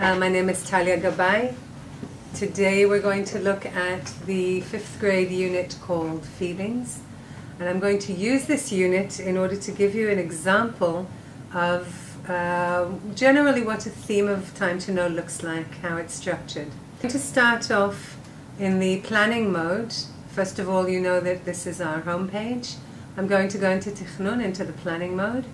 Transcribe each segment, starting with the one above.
My name is Tallya Gabay. Today we're going to look at the 5th grade unit called Feelings. And I'm going to use this unit in order to give you an example of generally what a theme of Time to Know looks like, how it's structured. I'm going to start off in the planning mode. First of all, you know that this is our home page. I'm going to go into Tichnun, into the planning mode,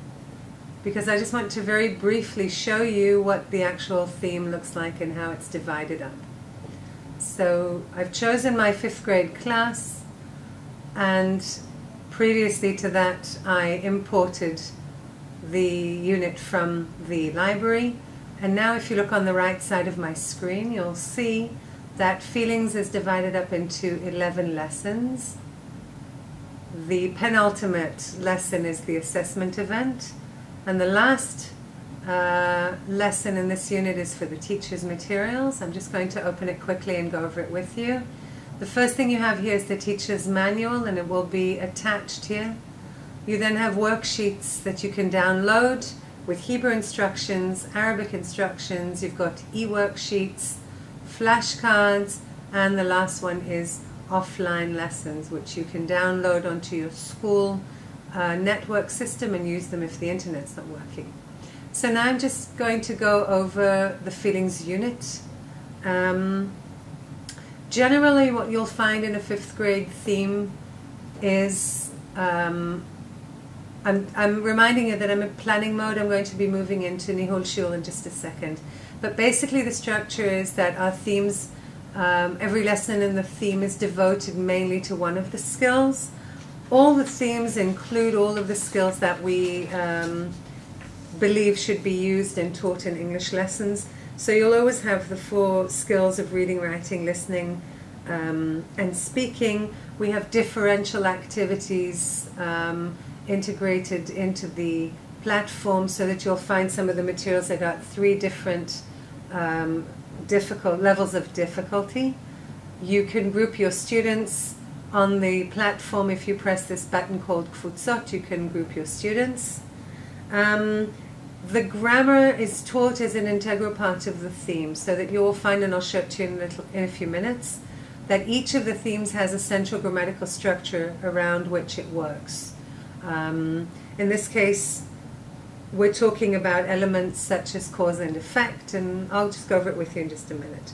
because I just want to very briefly show you what the actual theme looks like and how it's divided up. So I've chosen my 5th grade class, and previously to that I imported the unit from the library. And now if you look on the right side of my screen, you'll see that Feelings is divided up into 11 lessons. The penultimate lesson is the assessment event. And the last lesson in this unit is for the teacher's materials. I'm just going to open it quickly and go over it with you. The first thing you have here is the teacher's manual, and it will be attached here. You then have worksheets that you can download with Hebrew instructions, Arabic instructions. You've got e-worksheets, flashcards, and the last one is offline lessons, which you can download onto your school network system and use them if the internet's not working. So now I'm just going to go over the Feelings unit. Generally what you'll find in a 5th grade theme is, I'm reminding you that I'm in planning mode. I'm going to be moving into Nihul Shiur in just a second. But basically the structure is that our themes, every lesson in the theme is devoted mainly to one of the skills. All the themes include all of the skills that we believe should be used and taught in English lessons. So you'll always have the 4 skills of reading, writing, listening, and speaking. We have differential activities integrated into the platform so that you'll find some of the materials that got 3 different levels of difficulty. You can group your students on the platform. If you press this button called Kfutzot, you can group your students. The grammar is taught as an integral part of the theme, so that you will find, and I'll show it to you in a few minutes, that each of the themes has a central grammatical structure around which it works. In this case, we're talking about elements such as cause and effect, and I'll just go over it with you in just a minute.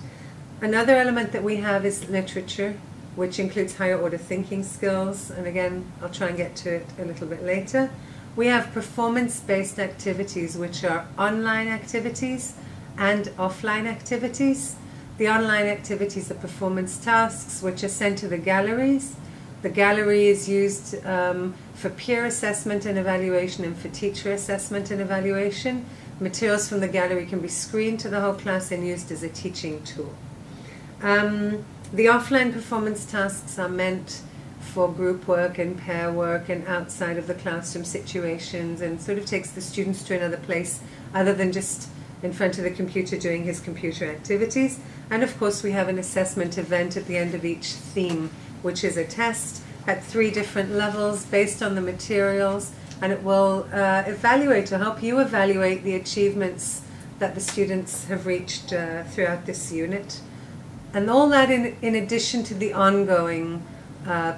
Another element that we have is literature, which includes higher order thinking skills, and again I'll try and get to it a little bit later. We have performance-based activities, which are online activities and offline activities. The online activities are performance tasks, which are sent to the galleries. The gallery is used for peer assessment and evaluation and for teacher assessment and evaluation. Materials from the gallery can be screened to the whole class and used as a teaching tool. The offline performance tasks are meant for group work and pair work and outside of the classroom situations, and sort of takes the students to another place other than just in front of the computer doing his computer activities. And of course we have an assessment event at the end of each theme, which is a test at 3 different levels based on the materials, and it will evaluate or help you evaluate the achievements that the students have reached throughout this unit. And all that in addition to the ongoing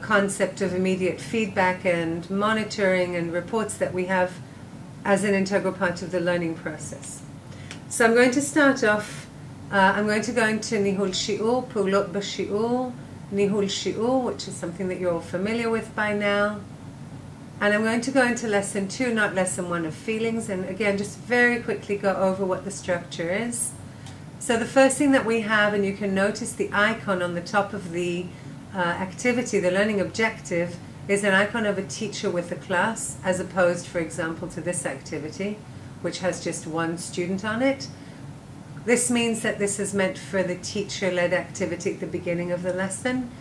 concept of immediate feedback and monitoring and reports that we have as an integral part of the learning process. So I'm going to start off, I'm going to go into Nihul Shiur, Pa'ulot B'Shiur, Nihul Shiur, which is something that you're all familiar with by now. And I'm going to go into lesson 2, not lesson 1 of Feelings, and again just very quickly go over what the structure is. So the first thing that we have, and you can notice the icon on the top of the activity, the learning objective, is an icon of a teacher with a class, as opposed, for example, to this activity, which has just 1 student on it. This means that this is meant for the teacher-led activity at the beginning of the lesson.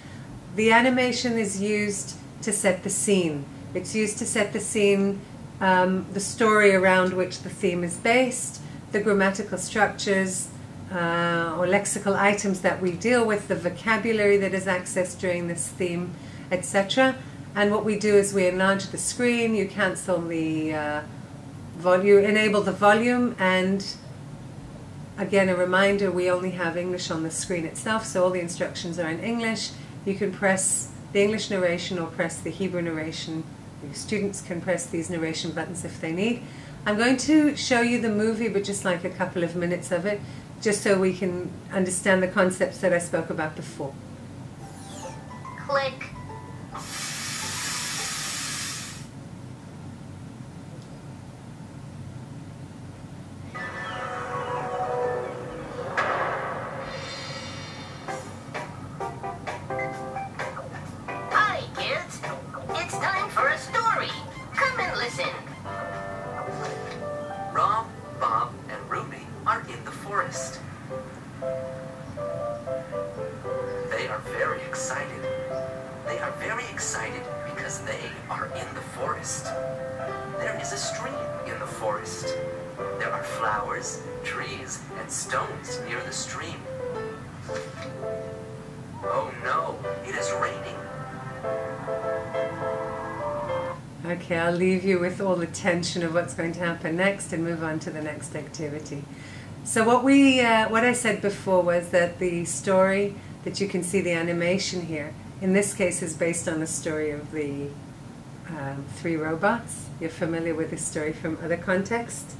The animation is used to set the scene. It's used to set the scene, the story around which the theme is based, the grammatical structures, or lexical items that we deal with, the vocabulary that is accessed during this theme, etc. And what we do is we enlarge the screen, you cancel the volume, enable the volume, and Again, a reminder, we only have English on the screen itself, so all the instructions are in English. You can press the English narration or press the Hebrew narration. Your students can press these narration buttons if they need. I'm going to show you the movie, but just like a couple of minutes of it, just so we can understand the concepts that I spoke about before. Click. Hi, kids. It's time for a story. Come and listen. Rob, Bob, and Ruby are in the forest. They are very excited. They are very excited because they are in the forest. There is a stream in the forest. There are flowers, trees, and stones near the stream. Oh no, it is raining. Okay, I'll leave you with all the tension of what's going to happen next and move on to the next activity. So what I said before was that the story that you can see, the animation here, in this case is based on the story of the three robots. You're familiar with this story from other contexts.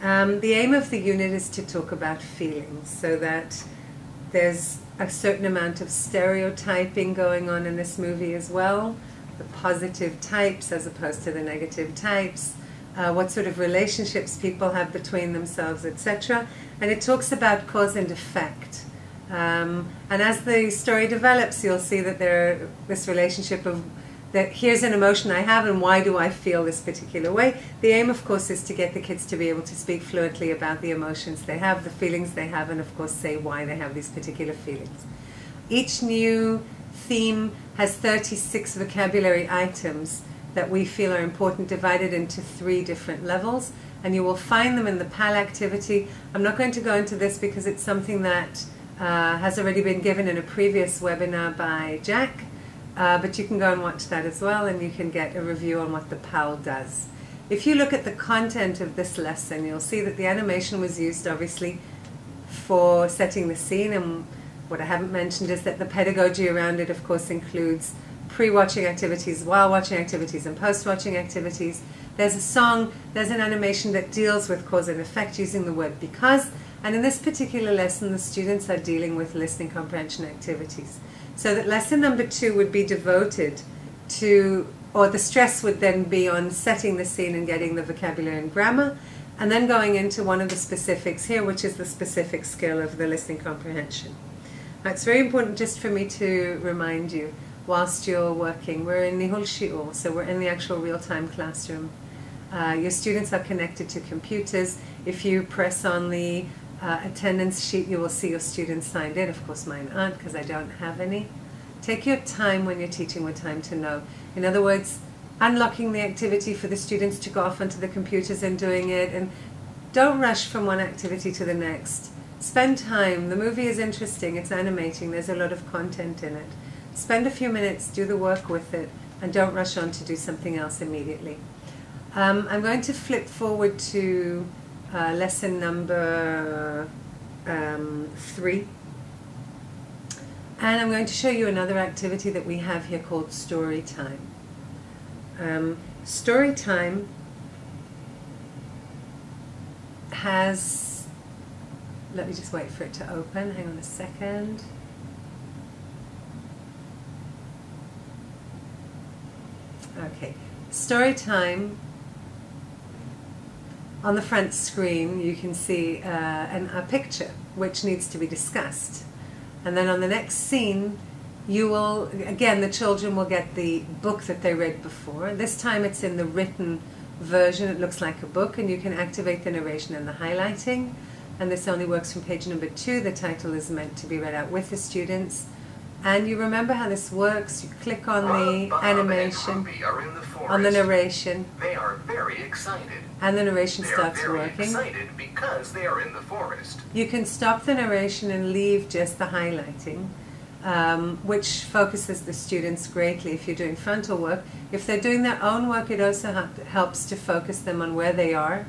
The aim of the unit is to talk about feelings, so that there's a certain amount of stereotyping going on in this movie as well. The positive types as opposed to the negative types, what sort of relationships people have between themselves, etc. And it talks about cause and effect. And as the story develops, you'll see that this relationship of that here's an emotion I have and why do I feel this particular way. The aim, of course, is to get the kids to be able to speak fluently about the emotions they have, the feelings they have, and of course say why they have these particular feelings. Each new theme has 36 vocabulary items that we feel are important, divided into 3 different levels, and you will find them in the PAL activity. I'm not going to go into this because it's something that has already been given in a previous webinar by Jack, but you can go and watch that as well, and you can get a review on what the PAL does. If you look at the content of this lesson, you'll see that the animation was used obviously for setting the scene, and what I haven't mentioned is that the pedagogy around it, of course, includes pre-watching activities, while watching activities, and post-watching activities. There's a song, there's an animation that deals with cause and effect using the word because, and in this particular lesson, the students are dealing with listening comprehension activities. So that lesson number 2 would be devoted to, or the stress would then be on setting the scene and getting the vocabulary and grammar, and then going into one of the specifics here, which is the specific skill of the listening comprehension. Now, it's very important just for me to remind you, whilst you're working, we're in Nihul Shi'ur, so we're in the actual real-time classroom. Your students are connected to computers. If you press on the attendance sheet, you will see your students signed in. Of course, mine aren't because I don't have any. Take your time when you're teaching with time to know. In other words, unlocking the activity for the students to go off onto the computers and doing it, and don't rush from one activity to the next. Spend time. The movie is interesting, it's animating, there's a lot of content in it. Spend a few minutes, do the work with it, and don't rush on to do something else immediately. I'm going to flip forward to lesson number 3. And I'm going to show you another activity that we have here called story time. Story time has, let me just wait for it to open, hang on a second. Okay, story time, on the front screen you can see a picture which needs to be discussed. And then on the next scene, you will, again, the children will get the book that they read before. This time it's in the written version, it looks like a book, and you can activate the narration and the highlighting. And this only works from page number 2. The title is meant to be read out with the students. And you remember how this works. You click on the animation, on the narration. They are very excited. And the narration starts working. They are very excited because they are in the forest. You can stop the narration and leave just the highlighting, which focuses the students greatly if you're doing frontal work. If they're doing their own work, it also helps to focus them on where they are.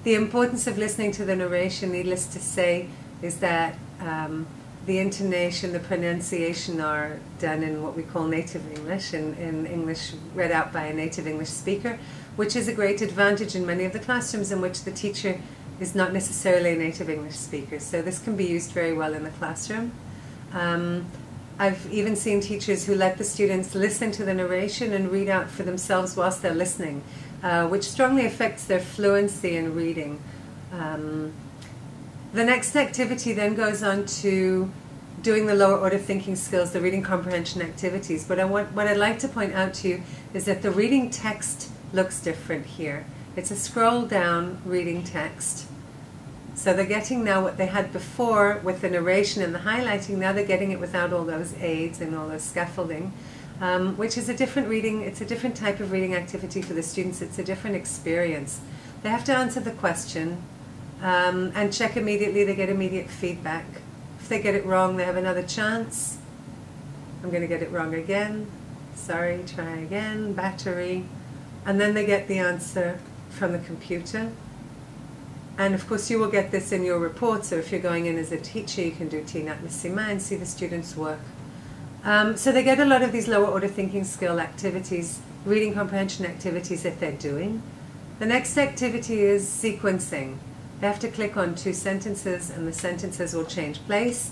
The importance of listening to the narration, needless to say, is that the intonation, the pronunciation are done in what we call native English, in English read out by a native English speaker, which is a great advantage in many of the classrooms in which the teacher is not necessarily a native English speaker. So this can be used very well in the classroom. I've even seen teachers who let the students listen to the narration and read out for themselves whilst they're listening, which strongly affects their fluency in reading. The next activity then goes on to doing the lower order thinking skills, the reading comprehension activities. But what I'd like to point out to you is that the reading text looks different here. It's a scroll down reading text. So they're getting now what they had before with the narration and the highlighting. Now they're getting it without all those aids and all those scaffolding, which is a different reading. It's a different type of reading activity for the students. It's a different experience. They have to answer the question and check immediately. They get immediate feedback. If they get it wrong, they have another chance. I'm going to get it wrong again. Sorry, try again. Battery. And then they get the answer from the computer. And of course you will get this in your report, so if you're going in as a teacher you can do Tinat Missima and see the students' work. So they get a lot of these lower order thinking skill activities, reading comprehension activities that they're doing. The next activity is sequencing. They have to click on 2 sentences and the sentences will change place.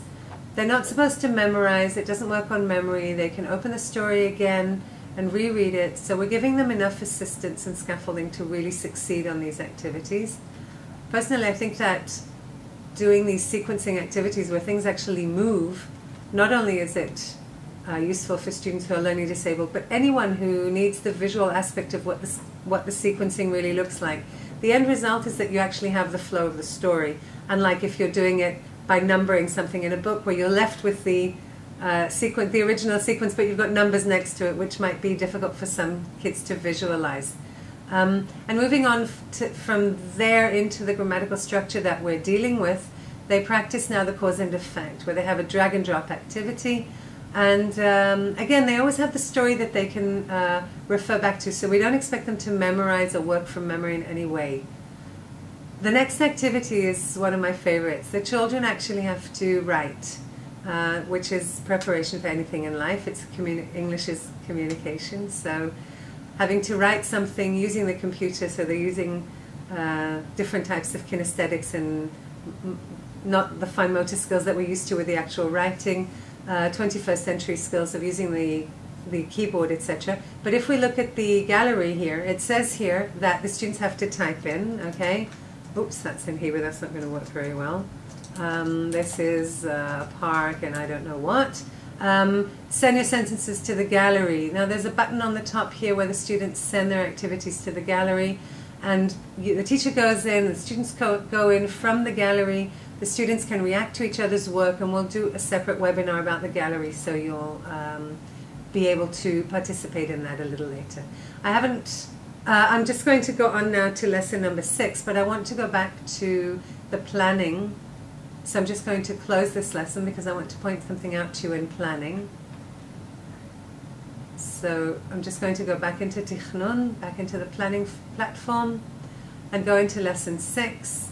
They're not supposed to memorize, it doesn't work on memory. They can open the story again and reread it. So we're giving them enough assistance and scaffolding to really succeed on these activities. Personally, I think that doing these sequencing activities where things actually move, not only is it useful for students who are learning disabled, but anyone who needs the visual aspect of what the sequencing really looks like. The end result is that you actually have the flow of the story, unlike if you're doing it by numbering something in a book where you're left with the original sequence, but you've got numbers next to it, which might be difficult for some kids to visualize. And moving on from there into the grammatical structure that we're dealing with, they practice now the cause and effect, where they have a drag and drop activity. And again, they always have the story that they can refer back to, so we don't expect them to memorize or work from memory in any way. The next activity is one of my favorites. The children actually have to write, which is preparation for anything in life. It's English is communication, so having to write something using the computer, so they're using different types of kinesthetics and not the fine motor skills that we're used to with the actual writing, 21st century skills of using the keyboard, etc. But if we look at the gallery here, it says here that the students have to type in, okay? Oops, that's in Hebrew, that's not going to work very well. This is park and I don't know what. Send your sentences to the gallery. Now there's a button on the top here where the students send their activities to the gallery, and the teacher goes in, the students go in from the gallery, the students can react to each other's work, and we'll do a separate webinar about the gallery so you'll be able to participate in that a little later. I'm just going to go on now to lesson number 6, but I want to go back to the planning. So I'm just going to close this lesson because I want to point something out to you in planning. So I'm just going to go back into Tichnun, back into the planning platform, and go into lesson 6.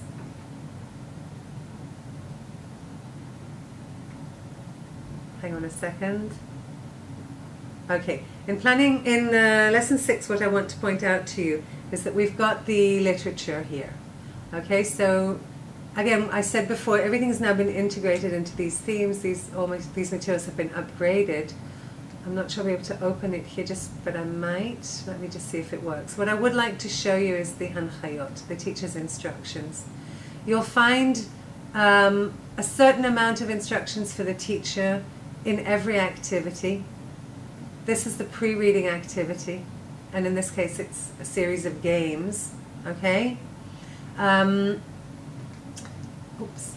Hang on a second. Okay, in planning, in lesson 6, what I want to point out to you is that we've got the literature here. Okay, so again, I said before, everything's now been integrated into these themes. These materials have been upgraded. I'm not sure I'll be able to open it here, but I might. Let me just see if it works. What I would like to show you is the Hanchayot, the teacher's instructions. You'll find a certain amount of instructions for the teacher in every activity. This is the pre-reading activity, and in this case it's a series of games, okay? Oops.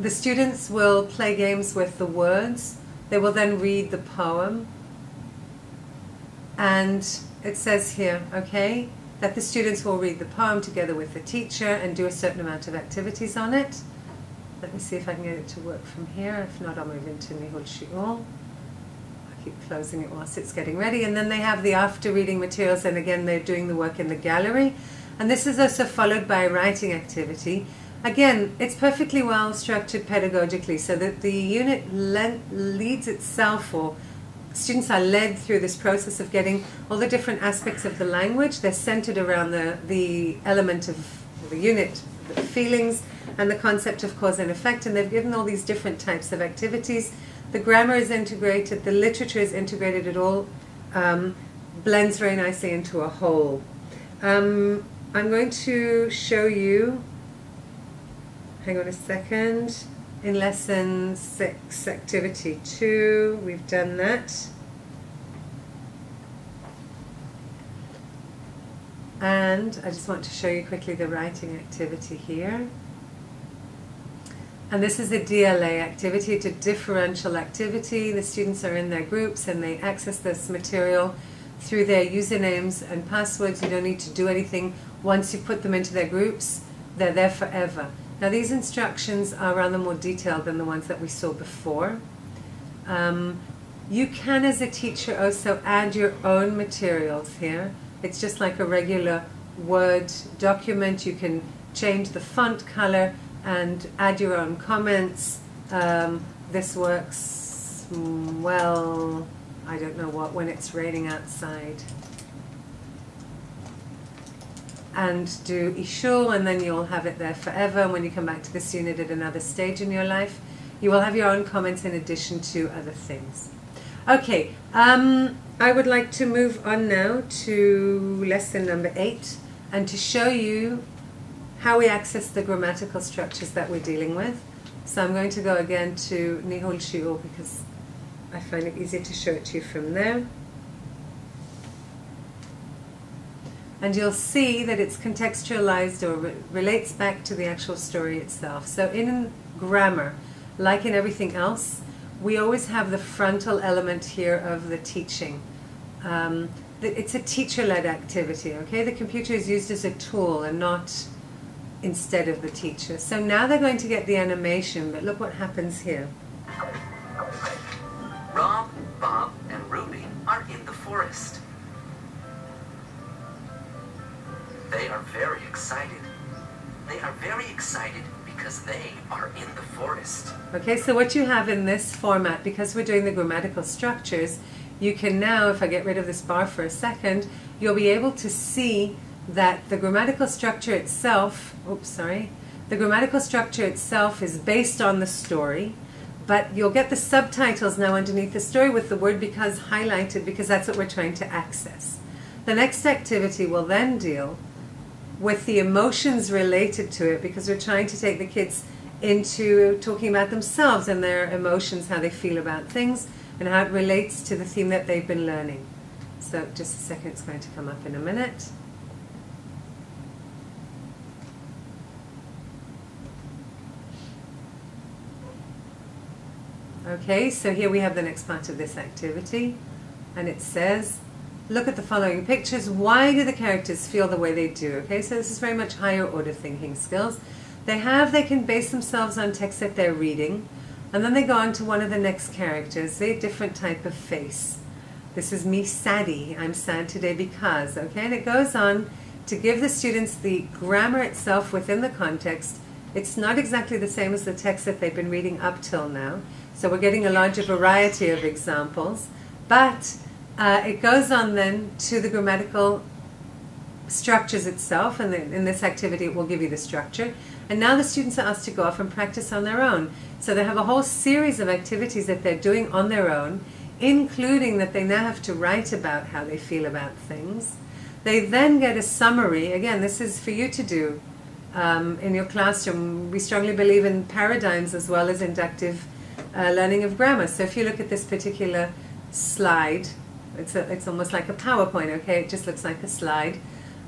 The students will play games with the words. They will then read the poem. And it says here, okay, that the students will read the poem together with the teacher and do a certain amount of activities on it. Let me see if I can get it to work from here. If not, I'll move into Nihul Shi'ul. I'll keep closing it whilst it's getting ready. And then they have the after reading materials, and again, they're doing the work in the gallery. And this is also followed by a writing activity. Again, it's perfectly well structured pedagogically so that the unit leads itself, or students are led through this process of getting all the different aspects of the language. They're centered around the element of the unit, the feelings, and the concept of cause and effect, and they've given all these different types of activities. The grammar is integrated, the literature is integrated, it all blends very nicely into a whole. I'm going to show you, hang on a second, in lesson 6, activity 2, we've done that. And I just want to show you quickly the writing activity here. And this is a DLA activity, it's a differential activity. The students are in their groups and they access this material through their usernames and passwords. You don't need to do anything. Once you put them into their groups, they're there forever. Now these instructions are rather more detailed than the ones that we saw before. You can, as a teacher, also add your own materials here. It's just like a regular Word document. You can change the font color and add your own comments. This works well, I don't know what, when it's raining outside. And do Ishul, and then you'll have it there forever. And when you come back to this unit at another stage in your life, you will have your own comments in addition to other things. Okay, I would like to move on now to lesson number 8 and to show you how we access the grammatical structures that we're dealing with. So I'm going to go again to Nihul Shiur because I find it easier to show it to you from there. And you'll see that it's contextualized or relates back to the actual story itself. So in grammar, like in everything else, we always have the frontal element here of the teaching. It's a teacher-led activity, okay? The computer is used as a tool and not instead of the teacher. So now they're going to get the animation, but look what happens here. Rob, Bob, and Ruby are in the forest. They are very excited. They are very excited because they are in the forest. Okay, so what you have in this format, because we're doing the grammatical structures, you can now, if I get rid of this bar for a second, you'll be able to see that the grammatical structure itself, the grammatical structure itself is based on the story, but you'll get the subtitles now underneath the story with the word because highlighted, because that's what we're trying to access. The next activity will then deal with the emotions related to it, because we're trying to take the kids into talking about themselves and their emotions, how they feel about things, and how it relates to the theme that they've been learning. So just a second, it's going to come up in a minute. Okay, so here we have the next part of this activity, and it says, look at the following pictures. Why do the characters feel the way they do? Okay, so this is very much higher order thinking skills. They can base themselves on text that they're reading, and then they go on to one of the next characters, a different type of face. This is me saddy, I'm sad today because, okay, and it goes on to give the students the grammar itself within the context. It's not exactly the same as the text that they've been reading up till now, so we're getting a larger variety of examples, but it goes on then to the grammatical structures itself, and in this activity it will give you the structure. And now the students are asked to go off and practice on their own. So they have a whole series of activities that they're doing on their own, including that they now have to write about how they feel about things. They then get a summary. Again, this is for you to do in your classroom. We strongly believe in paradigms as well as inductive learning of grammar. So if you look at this particular slide, it's almost like a PowerPoint, okay? It just looks like a slide.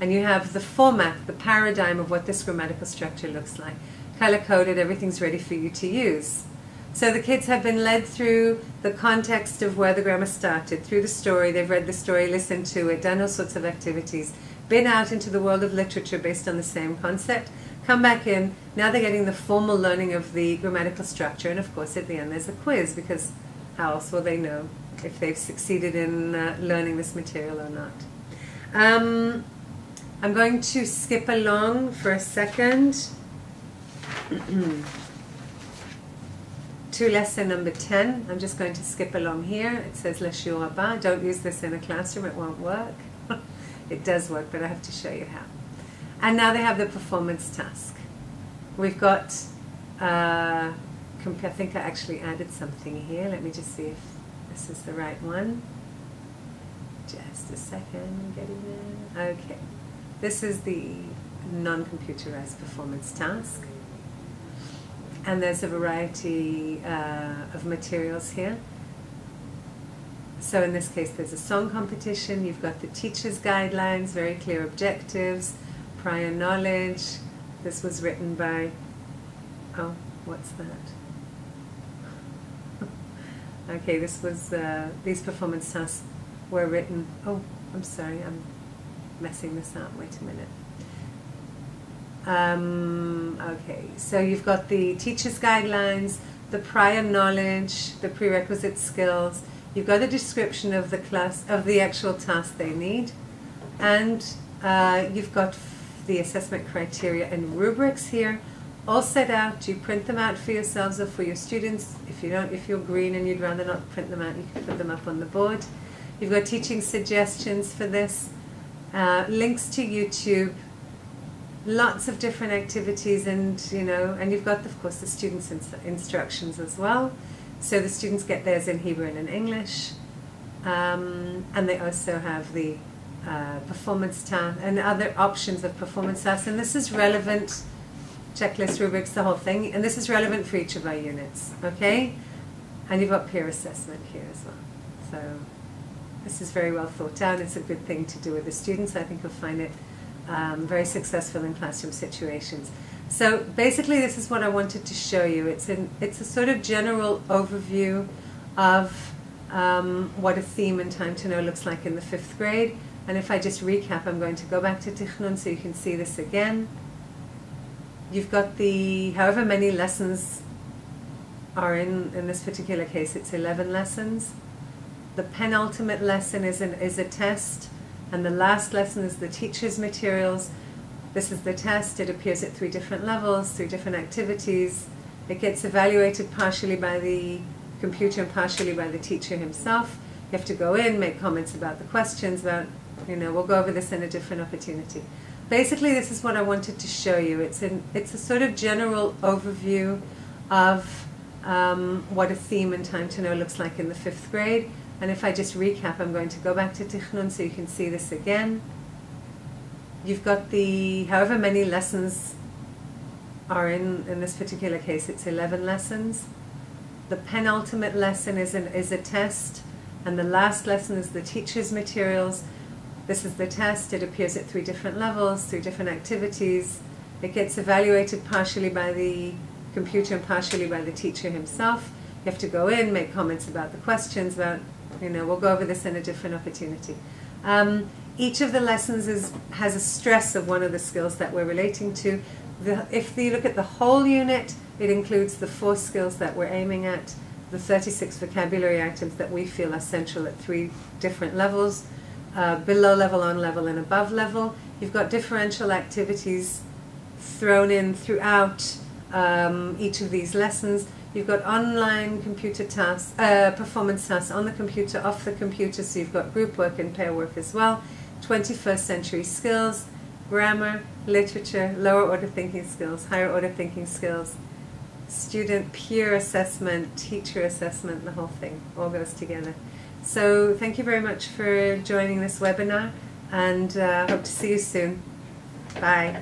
And you have the format, the paradigm of what this grammatical structure looks like. Color-coded, everything's ready for you to use. So the kids have been led through the context of where the grammar started, through the story, they've read the story, listened to it, done all sorts of activities, been out into the world of literature based on the same concept, come back in, now they're getting the formal learning of the grammatical structure, and of course at the end there's a quiz, because how else will they know if they've succeeded in learning this material or not. I'm going to skip along for a second to lesson number 10. I'm just going to skip along here. It says Le Shiur Haba. Don't use this in a classroom, it won't work. It does work, but I have to show you how. And now they have the performance task. We've got, I think I actually added something here. Let me just see if this is the right one. Just a second, getting there. Okay. This is the non-computerized performance task. And there's a variety of materials here. So in this case, there's a song competition. You've got the teacher's guidelines, very clear objectives, prior knowledge. This was written by, oh, what's that? Okay, this was, these performance tasks were written, oh, I'm sorry, I'm messing this up, wait a minute. Okay, so you've got the teacher's guidelines, the prior knowledge, the prerequisite skills. You've got a description of the class, of the actual task they need, and you've got the assessment criteria and rubrics here, all set out. You print them out for yourselves or for your students. If you don't, if you're green and you'd rather not print them out, you can put them up on the board. You've got teaching suggestions for this, links to YouTube, lots of different activities, and and you've got, of course, the students' instructions as well. So the students get theirs in Hebrew and in English, and they also have the performance task and other options of performance tasks. And this is relevant, checklist, rubrics, the whole thing. And this is relevant for each of our units, okay? And you've got peer assessment here as well. So this is very well thought out. It's a good thing to do with the students. I think you'll find it very successful in classroom situations. So basically, this is what I wanted to show you. It's a sort of general overview of what a theme and time to know looks like in the 5th grade. And if I just recap, I'm going to go back to Tichnun so you can see this again. You've got the, however many lessons are in this particular case, it's 11 lessons. The penultimate lesson is a test, and the last lesson is the teacher's materials. This is the test. It appears at 3 different levels, 3 different activities. It gets evaluated partially by the computer and partially by the teacher himself. You have to go in, make comments about the questions, about, we'll go over this in a different opportunity. Basically, this is what I wanted to show you. It's a sort of general overview of what a theme and time to know looks like in the 5th grade. And if I just recap, I'm going to go back to Tichnun so you can see this again. You've got the, however many lessons are in this particular case, it's 11 lessons. The penultimate lesson is a test, and the last lesson is the teacher's materials. This is the test. It appears at 3 different levels, 3 different activities. It gets evaluated partially by the computer and partially by the teacher himself. You have to go in, make comments about the questions, about, we'll go over this in a different opportunity. Each of the lessons has a stress of one of the skills that we're relating to. If you look at the whole unit, it includes the 4 skills that we're aiming at, the 36 vocabulary items that we feel are central at 3 different levels, below level, on level, and above level. You've got differential activities thrown in throughout each of these lessons. You've got online computer tasks, performance tasks on the computer, off the computer, so you've got group work and pair work as well. 21st century skills, grammar, literature, lower order thinking skills, higher order thinking skills, student peer assessment, teacher assessment, the whole thing all goes together. So thank you very much for joining this webinar, and hope to see you soon. Bye.